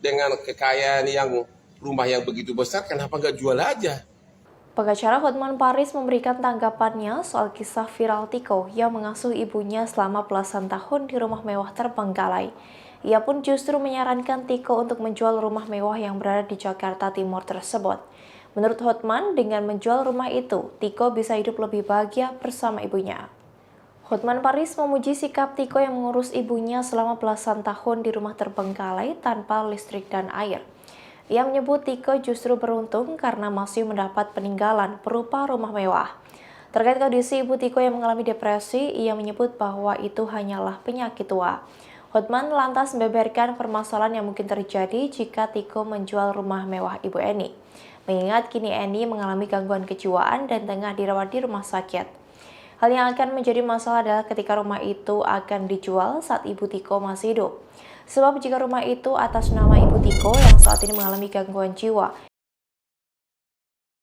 dengan kekayaan rumah yang begitu besar, kenapa nggak jual aja? Pengacara Hotman Paris memberikan tanggapannya soal kisah viral Tiko yang mengasuh ibunya selama belasan tahun di rumah mewah terbengkalai. Ia pun justru menyarankan Tiko untuk menjual rumah mewah yang berada di Jakarta Timur tersebut. Menurut Hotman, dengan menjual rumah itu, Tiko bisa hidup lebih bahagia bersama ibunya. Hotman Paris memuji sikap Tiko yang mengurus ibunya selama belasan tahun di rumah terbengkalai tanpa listrik dan air. Ia menyebut Tiko justru beruntung karena masih mendapat peninggalan berupa rumah mewah. Terkait kondisi ibu Tiko yang mengalami depresi, ia menyebut bahwa itu hanyalah penyakit tua. Hotman lantas membeberkan permasalahan yang mungkin terjadi jika Tiko menjual rumah mewah ibu Eni. Mengingat kini Eni mengalami gangguan kejiwaan dan tengah dirawat di rumah sakit. Hal yang akan menjadi masalah adalah ketika rumah itu akan dijual saat ibu Tiko masih hidup. Sebab jika rumah itu atas nama ibu Tiko yang saat ini mengalami gangguan jiwa,